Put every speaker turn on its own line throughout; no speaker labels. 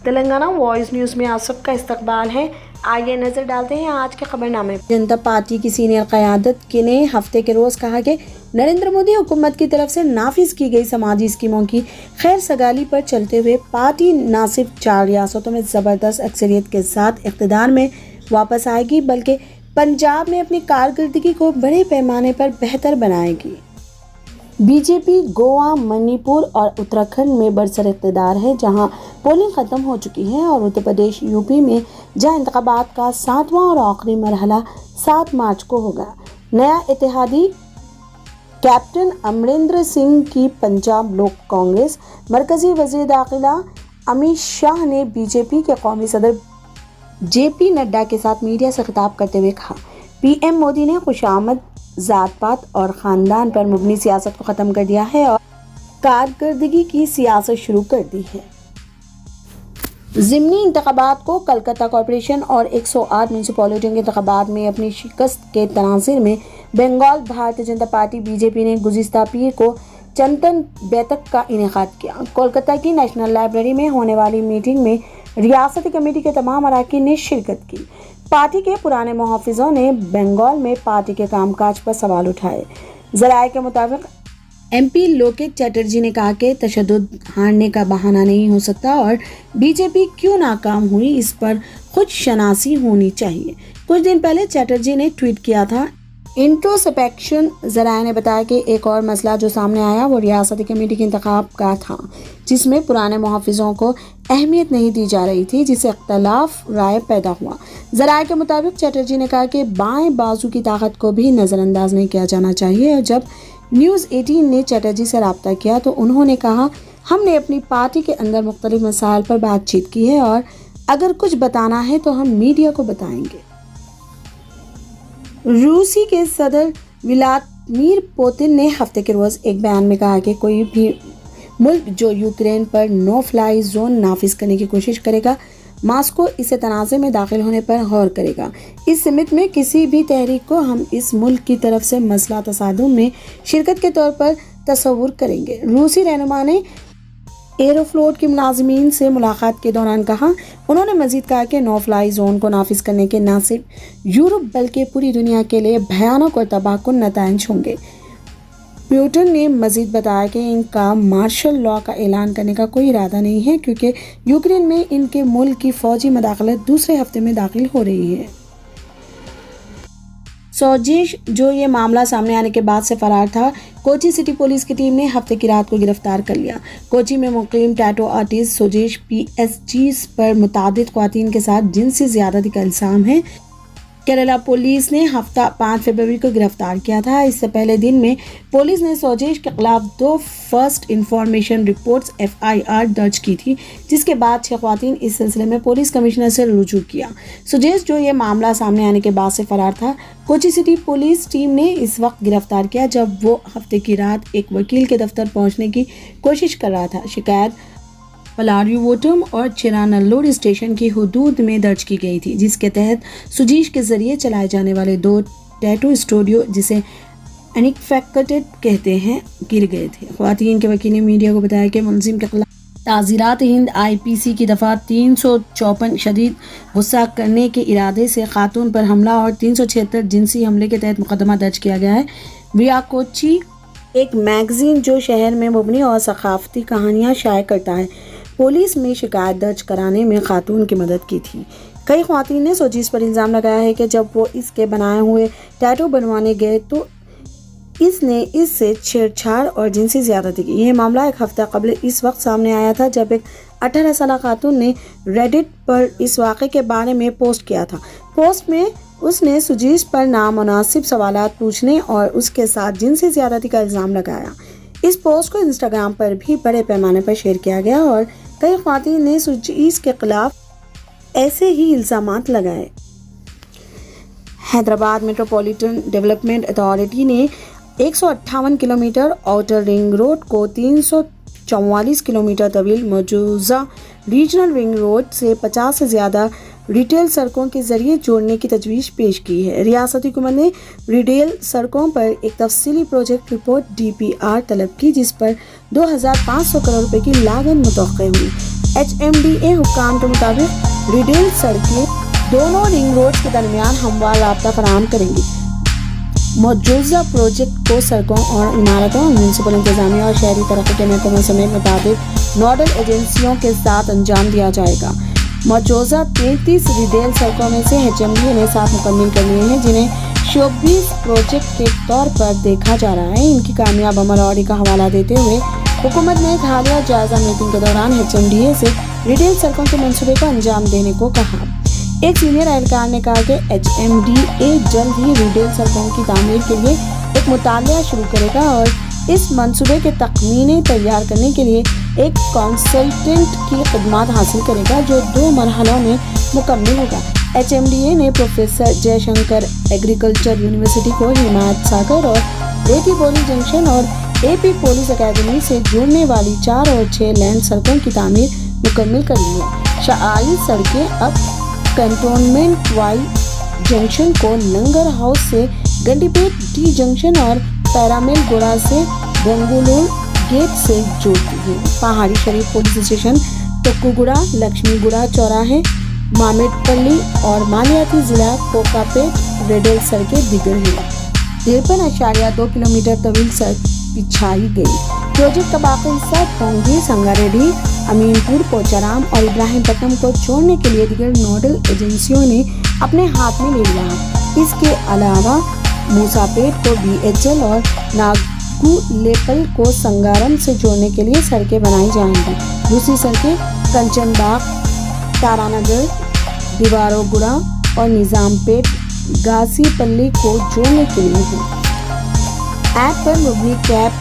Telangana voice news میں آپ سب کا استقبال ہے۔ آئیے نظر ڈالتے ہیں آج کے خبر نامے۔ جنتا پارٹی کی سینئر قیادت نے ہفتے کے روز کہا کہ نریندر مودی حکومت کی طرف سے نافذ کی گئی سماجی اسکیموں کی خیر سگالی پر چلتے ہوئے پارٹی نہ صرف 4 ریاستوں میں زبردست اکثریت کے ساتھ اقتدار میں واپس آئے گی بلکہ پنجاب میں اپنی کارکردگی کو بڑے پیمانے پر بہتر بنائے گی۔ بی جے پی گوا، منی پور اور اتراکھنڈ میں برسر اقتدار ہے، جہاں پولنگ ختم ہو چکی ہے، اور اتر پردیش یو پی میں جہاں انتخابات کا 7واں اور آخری مرحلہ 7 مارچ کو ہوگا۔ نیا اتحادی کیپٹن امریندر سنگھ کی پنجاب لوک کانگریس۔ مرکزی وزیر داخلہ امیت شاہ نے بی جے پی کے قومی صدر جے پی نڈا کے ساتھ میڈیا سے خطاب کرتے ہوئے کہا، پی ایم مودی نے خوشامد ذات پات اور خاندان پر مبنی سیاست کو ختم کر دیا ہے اور کارکردگی کی سیاست شروع کر دی ہے۔ ضمنی انتخابات کو کلکتہ کارپوریشن اور 108 میونسپلٹیوں کے انتخابات میں اپنی شکست کے تناظر میں Bengal Bharatiya Janata party B J پی نے گزشتہ پیر کو چنتن بیٹھک کا انعقاد کیا۔ کولکتہ کی نیشنل لائبریری میں ہونے والی میٹنگ میں ریاستی کمیٹی کے تمام اراکین نے شرکت کی۔ پارٹی کے پرانے محافظوں نے بنگال میں پارٹی کے کام کاج پر سوال اٹھائے۔ ذرائع کے مطابق ایم پی لوکیت چیٹرجی نے کہا کہ تشدد ہارنے کا بہانہ نہیں ہو سکتا اور بی جے پی کیوں ناکام ہوئی اس پر خود شناسی ہونی چاہیے۔ کچھ دن پہلے چیٹرجی نے ٹویٹ کیا تھا، انٹروسپیکشن۔ ذرائع نے بتایا کہ ایک اور مسئلہ جو سامنے آیا وہ ریاستی کمیٹی کے انتخاب کا تھا، جس میں پرانے محافظوں کو اہمیت نہیں دی جا رہی تھی، جس سے اختلاف رائے پیدا ہوا۔ ذرائع کے مطابق چیٹرجی نے کہا کہ بائیں بازو کی طاقت کو بھی نظر انداز نہیں کیا جانا چاہیے، اور جب نیوز 18 نے چیٹرجی سے رابطہ کیا تو انہوں نے کہا، ہم نے اپنی پارٹی کے اندر مختلف مسائل پر بات چیت کی ہے اور اگر کچھ بتانا ہے تو ہم میڈیا کو بتائیں گے۔ روسی کے صدر ولادیمیر پوتن نے ہفتے کے روز ایک بیان میں کہا کہ کوئی بھی ملک جو یوکرین پر نو فلائی زون نافذ کرنے کی کوشش کرے گا، ماسکو اسے تنازع میں داخل ہونے پر غور کرے گا۔ اس سمت میں کسی بھی تحریک کو ہم اس ملک کی طرف سے مسلح تصادم میں شرکت کے طور پر تصور کریں گے۔ روسی رہنما نے ایروفلوٹ کے ملازمین سے ملاقات کے دوران کہا، انہوں نے مزید کہا کہ نو فلائی زون کو نافذ کرنے کے نہ صرف یورپ بلکہ پوری دنیا کے لیے بھیانک اور تباہ کن نتائج ہوں گے۔ پوٹن نے مزید بتایا کہ ان کا مارشل لاء کا اعلان کرنے کا کوئی ارادہ نہیں ہے، کیونکہ یوکرین میں ان کے ملک کی فوجی مداخلت دوسرے ہفتے میں داخل ہو رہی ہے۔ سوجیش، جو یہ معاملہ سامنے آنے کے بعد سے فرار تھا، کوچی سٹی پولیس کی ٹیم نے ہفتے کی رات کو گرفتار کر لیا۔ کوچی میں مقیم tattoo artist Sujesh P S ji پر متعدد خواتین کے ساتھ جنسی زیادتی کا الزام ہے۔ کیرالہ پولیس نے ہفتہ 5 فروری کو گرفتار کیا تھا۔ اس سے پہلے دن میں پولیس نے سوجیش کے خلاف 2 فرسٹ انفارمیشن رپورٹس FIR درج کی تھی، جس کے بعد 6 خواتین اس سلسلے میں پولیس کمشنر سے رجوع کیا۔ سوجیش، جو یہ معاملہ سامنے آنے کے بعد سے فرار تھا، کوچی سٹی پولیس ٹیم نے اس وقت گرفتار کیا جب وہ ہفتے کی رات ایک وکیل کے دفتر پہنچنے کی کوشش کر رہا تھا۔ شکایت پلاریووٹم اور چرانلور اسٹیشن کی حدود میں درج کی گئی تھی، جس کے تحت سوجیش کے ذریعے چلائے جانے والے 2 ٹیٹو اسٹوڈیو، جسے انفیکٹڈ کہتے ہیں، گر گئے تھے۔ خواتین کے وکیل نے میڈیا کو بتایا کہ ملزم کے خلاف تعزیرات ہند IPC کی دفعہ 354 شدید غصہ کرنے کے ارادے سے خاتون پر حملہ اور 376 جنسی حملے کے تحت مقدمہ درج کیا گیا ہے۔ ویا کوچی ایک میگزین جو شہر میں مبنی اور ثقافتی کہانیاں شائع کرتا ہے، پولیس میں شکایت درج کرانے میں خاتون کی مدد کی تھی۔ کئی خواتین نے سوجیش پر الزام لگایا ہے کہ جب وہ اس کے بنائے ہوئے ٹیٹو بنوانے گئے تو اس نے اس سے چھیڑ چھاڑ اور جنسی زیادتی کی۔ یہ معاملہ ایک ہفتہ قبل اس وقت سامنے آیا تھا جب ایک 18 سالہ خاتون نے ریڈٹ پر اس واقعے کے بارے میں پوسٹ کیا تھا۔ پوسٹ میں اس نے سوجیش پر نامناسب سوالات پوچھنے اور اس کے ساتھ جنسی زیادتی کا الزام لگایا۔ اس پوسٹ کو انسٹاگرام پر بھی بڑے پیمانے پر شیئر کیا گیا اور کئی خواتین نے سوجیش کے خلاف ایسے ہی الزامات لگائے۔ حیدرآباد میٹروپولیٹن ڈیولپمنٹ اتھارٹی نے 158 کلومیٹر آؤٹر رنگ روڈ کو 344 کلومیٹر طویل مجوزہ ریجنل رنگ روڈ سے 50 سے زیادہ ریٹیل سڑکوں کے ذریعے جوڑنے کی تجویز پیش کی ہے۔ ریاستی حکومت نے ریٹیل سڑکوں پر ایک تفصیلی پروجیکٹ رپورٹ DPR طلب کی، جس پر 2500 کروڑ روپے کی لاگت متوقع ہوئی۔ HMDA हुक्काम के मुताबिक रिडेल सड़कें दोनों रिंग रोड के दरमियान हमवार राब्ता फराहम करेंगी। मौजूदा प्रोजेक्ट को सड़कों और इमारतों, म्यूनसिपल इंतजामिया और शहरी तरक्की के महकमों समेत मुताबिक नोडल एजेंसियों के साथ अंजाम दिया जाएगा। मौजूदा 33 रिडेल सड़कों में से HMDA ने 7 मुकम्मल कर लिए हैं, जिन्हें शोबीज प्रोजेक्ट के तौर पर देखा जा रहा है। इनकी कामयाब अमल और का हवाला देते हुए हुकूमत ने एक हालिया जायजा मीटिंग के दौरान HMDA से रिटेल सड़कों के मंसूबे को अंजाम देने को कहा। एक सीनियर एहलकार ने कहा कि HMDA जल्द ही रिटेल सड़कों की तामीर के लिए एक मुतालिया शुरू करेगा और इस मंसूबे के तखमीने तैयार करने के लिए एक कंसल्टेंट की खिदमत हासिल करेगा, जो 2 मरहलों में मुकम्मल होगा। HMDA ने प्रोफेसर जयशंकर एग्रीकल्चर यूनिवर्सिटी को हिमायत सागर और रेती पोली जंक्शन और AP पुलिस अकेडमी से जुड़ने वाली 4 और 6 लेन सड़कों की तामीर मुकम्मल कर ली है। शआई सड़कें अब कंटोनमेंट वाई जंक्शन को लंगर हाउस से गंडीपेट D जंक्शन और पैरामिल गुड़ा से गंगुलूर गेट से जोड़ती है। पहाड़ी शरीफ पुलिस स्टेशन, टक्कुगुड़ा, लक्ष्मीगुड़ा चौराहे, मामेटपल्ली और मालियाती जिला कोकापेट रेडल सड़कें दिगर हैं। 53.2 किलोमीटर तवील सड़क बिछाई गई। प्रोजेक्ट का बाकी हिस्सा टोंगी, संगारेड्डी, अमीनपुर, पोचाराम और इब्राहिमपट्टनम को छोड़ने के लिए दिगर नोडल एजेंसियों ने अपने हाथ में ले लिया है। इसके अलावा मूसापेट को BHL और नागुलेपल को संगारम से जोड़ने के लिए सड़कें बनाई जाएंगी। दूसरी सड़कें कंचनबाग, तारानगर, दीवारोगुड़ा और निजामपेट गासीपल्ली को जोड़ने के लिए है। ऐप पर मुबनी कैब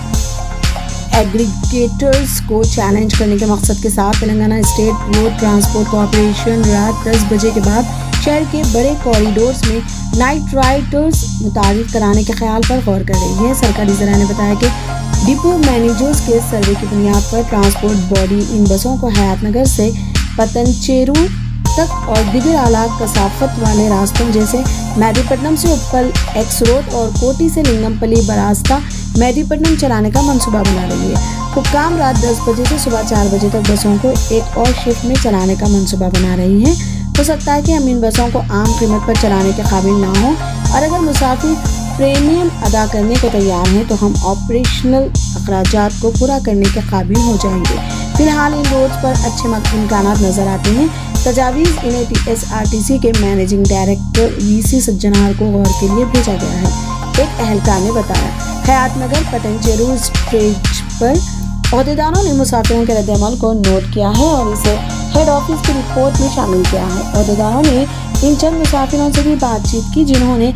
एग्रीगेटर्स को चैलेंज करने के मकसद के साथ Telangana state road transport corporation रात 10 बजे के बाद शहर के बड़े कॉरिडोर्स में नाइट राइडर्स मुतारिफ कराने के ख्याल पर गौर कर रही है। सरकारी ज़राए ने बताया कि डिपो मैनेजर्स के सर्वे की बुनियाद पर ट्रांसपोर्ट बॉडी इन बसों को हयातनगर से पतनचेरू तक और दिगर आला कसाफत वाले रास्तों जैसे मेहदीपट्टनम से उप्पल एक्स रोड और कोटी से लिंगमपल्ली बरास्ता मेहदीपट्टनम चलाने का मंसूबा बना रही है। हुक्काम रात 10 बजे से सुबह 4 बजे तक बसों को एक और शिफ्ट में चलाने का मंसूबा बना रही है। हो सकता है कि हम इन बसों को आम कीमत पर चलाने के काबिल ना हो और अगर मुसाफिर प्रीमियम अदा करने को तैयार हैं तो हम ऑपरेशनल अखराजात को पूरा करने के काबिल हो जाएंगे। फिलहाल इन रोड्स पर अच्छे इम्कानात नजर आते हैं। तजावीज़ इन्हें TSRTC के मैनेजिंग डायरेक्टर VC सज्जनार को गौर के लिए भेजा गया है। एक अहलकार ने बताया हयातनगर पतनचेरू स्ट्रेच पर अहदेदारों ने मुसाफिरों के रद्द-ए-अमल को नोट किया है और इसे हेड ऑफिस की रिपोर्ट में शामिल किया है। अहदेदारों ने इन चंद मुसाफिरों से भी बातचीत की जिन्होंने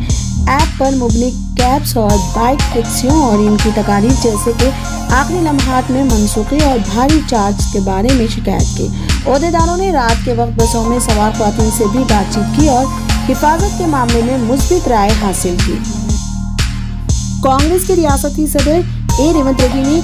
ऐप पर मुबनी कैब्स और बाइक टैक्सियों और इनकी तकालीफ जैसे कि आखिरी लम्हात में मनसूखी और भारी चार्ज के बारे में शिकायत की। अहदेदारों ने रात के वक्त बसों में सवार ख्वातीन से भी बातचीत की और हिफाजत के मामले में मुस्बित राय हासिल की। कांग्रेस के रियासती सदर A रेवंत रेड्डी ने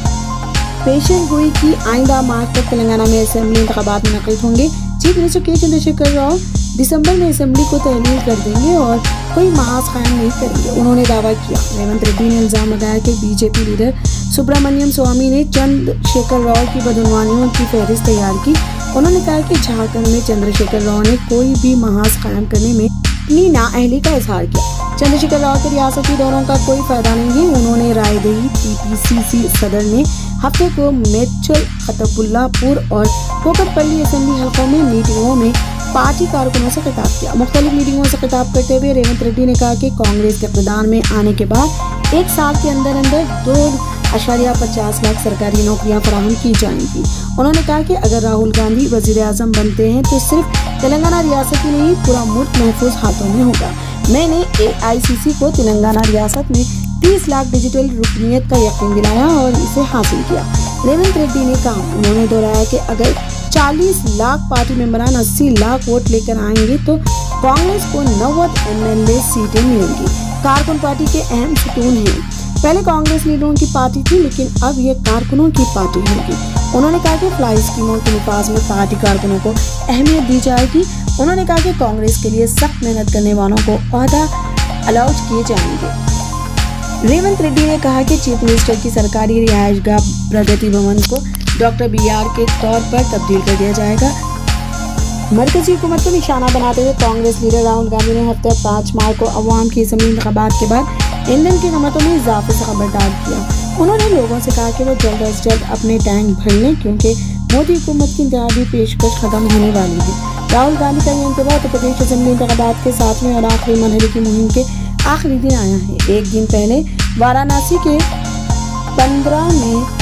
पेशन गोई की आइंदा मार्च तक तेलंगाना में असेंबली इंतखाबात मुनक्किद होंगे। चीफ मिनिस्टर के चंद्रशेखर राव दिसंबर में असेंबली को तहलील कर देंगे और कोई महाज कायम नहीं करेंगे, उन्होंने दावा किया। रेवंत रेड्डी ने इल्जाम लगाया कि BJP लीडर सुब्रमण्यम स्वामी ने चंद्रशेखर राव की बदनवानियों की फहरिस्त तैयार की। उन्होंने कहा कि झारखंड में चंद्रशेखर राव ने कोई भी महाज कायम करने में अपनी नाअहली का इजहार किया। चंद्रशेखर राव के रियासती दौरों का कोई फायदा नहीं है, उन्होंने रायदेही TPCC सदर ने हफ्ते को मेचल, खतबुल्लापुर और कोकटपल्ली असेंबली हल्कों में मीटिंगों में पार्टी कारकुनों से खिताब किया। मुख्तलिफ मीटिंगों से खिताब करते हुए रेवंत रेड्डी ने कहा कि कांग्रेस के इक़्तिदार में आने के बाद 1 साल के अंदर 2.50 लाख सरकारी नौकरियां फराहम की जाएंगी। उन्होंने कहा कि अगर राहुल गांधी वजीर आज़म बनते हैं तो सिर्फ तेलंगाना रियासत ही नहीं पूरा मुल्क महफूज हाथों में होगा। मैंने AICC को तेलंगाना रियासत में 30 लाख डिजिटल रुकनीत का यकीन दिलाया और इसे हासिल किया। रेवंत रेड्डी ने कहा, उन्होंने दोहराया कि अगर 40 लाख पार्टी मेंबरान 80 लाख वोट लेकर आएंगे तो कांग्रेस को 90 MLA सीटें मिलेंगी। कारकुन पार्टी के अहम सुतून हैं। पहले कांग्रेस लीडरों की पार्टी थी लेकिन अब ये कारकुनों की पार्टी होगी। उन्होंने कहा कि फ्लाई स्कीमों के निफाज में पार्टी कारकुनों को अहमियत दी जाएगी। उन्होंने कहा कि कांग्रेस के लिए सख्त मेहनत करने वालों को ओहदा अलाउट किए जाएंगे। रेवंत रेड्डी ने कहा कि चीफ मिनिस्टर की सरकारी रिहायशगाह प्रगति भवन को डॉक्टर BR के तौर पर तब्दील कर दिया जाएगा। मरकजी हुकूमत को निशाना बनाते हुए कांग्रेस लीडर राहुल गांधी ने हफ्ते 5 मार्च को अवाम की असम्बली इंतखाबात के बाद ईंधन की कीमतों में इजाफे से खबरदार किया। उन्होंने लोगों से कहा कि वो जल्द अज जल्द अपने टैंक भर लें क्योंकि मोदी हुकूमत की इंतखाबी पेशकश खत्म होने वाली है। राहुल गांधी का ये इंतबाह उत्तर प्रदेश असम्बली इंतखाबात के 7वें और आखिरी मरहले की मुहिम के आखिरी दिन आया है। एक दिन पहले वाराणसी के 15 में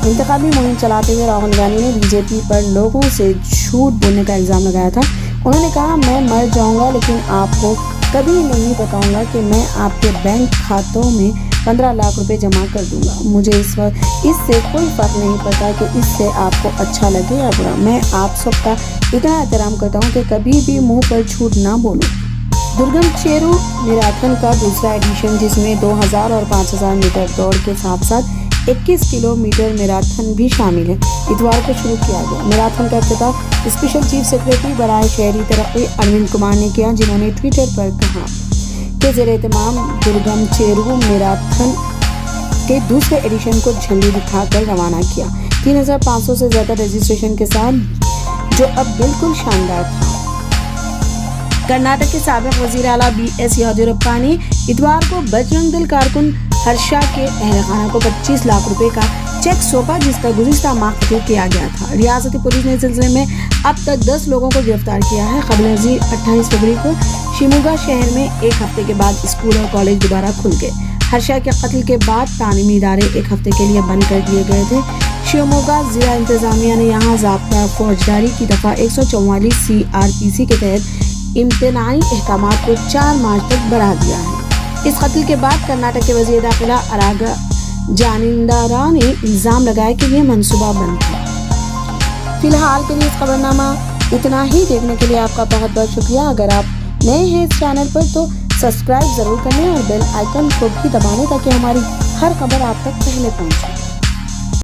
इंतखाबी मुहिम चलाते हुए राहुल गांधी ने बीजेपी पर लोगों से झूठ बोलने का इल्ज़ाम लगाया था। उन्होंने कहा, मैं मर जाऊंगा लेकिन आपको कभी नहीं बताऊंगा कि मैं आपके बैंक खातों में 15 लाख रुपए जमा कर दूंगा। मुझे इससे कोई फ़र्क नहीं पड़ता कि इससे आपको अच्छा लगे या बुरा। मैं आप सबका इतना एहतराम करता हूँ कि कभी भी मुंह पर झूठ ना बोलूँ। दुर्गम चेरू मैराथन का दूसरा एडिशन, जिसमें 2000 और 5000 मीटर दौड़ के साथ साथ 21 किलोमीटर मैराथन भी शामिल है, इतवार को शुरू किया गया। मैराथन का इफ्तिताह स्पेशल चीफ सेक्रेटरी बराए शहरी तरक्की अरविंद कुमार ने किया, जिन्होंने ट्विटर पर कहा कि ज़ेर-ए-तमाम दुर्गम चेरू मैराथन के दूसरे एडिशन को झंडी दिखाकर रवाना किया। 3500 से ज़्यादा रजिस्ट्रेशन के साथ, जो अब बिल्कुल शानदार था। कर्नाटक के साबिक वज़ीर आला BS येदियुरप्पा ने इतवार को बजरंग दल कारकुन हर्षा के अहलखाना को 25 लाख रुपए का चेक सौंपा, जिसका गुज़िश्ता माह कबूल किया गया था। रियासती पुलिस ने इस सिलसिले में अब तक 10 लोगों को गिरफ्तार किया है। क़ब्ल नज़ीर 28 फरवरी को शिमोगा शहर में एक हफ्ते के बाद स्कूल और कॉलेज दोबारा खुल गए। हर्षा के कत्ल के बाद तालीमी इदारे एक हफ्ते के लिए बंद कर दिए गए थे। शिमोगा ज़िला इंतज़ामिया ने यहाँ ज़ाब्ता फौजदारी की दफ़ा 144 CRPC के तहत इम्तनाई अहकामात को 4 मार्च तक बढ़ा दिया है। इस कत्ल के बाद कर्नाटक के वज़ीर दाखिला अरागा जानिंदारा ने इल्ज़ाम लगाया कि यह मंसूबा बंद था। फिलहाल के लिए इस खबरनामा इतना ही। देखने के लिए आपका बहुत बहुत शुक्रिया। अगर आप नए हैं इस चैनल पर तो सब्सक्राइब ज़रूर करें और बेल आइकन को भी दबा लें ताकि हमारी हर खबर आप तक पहले पहुंचे।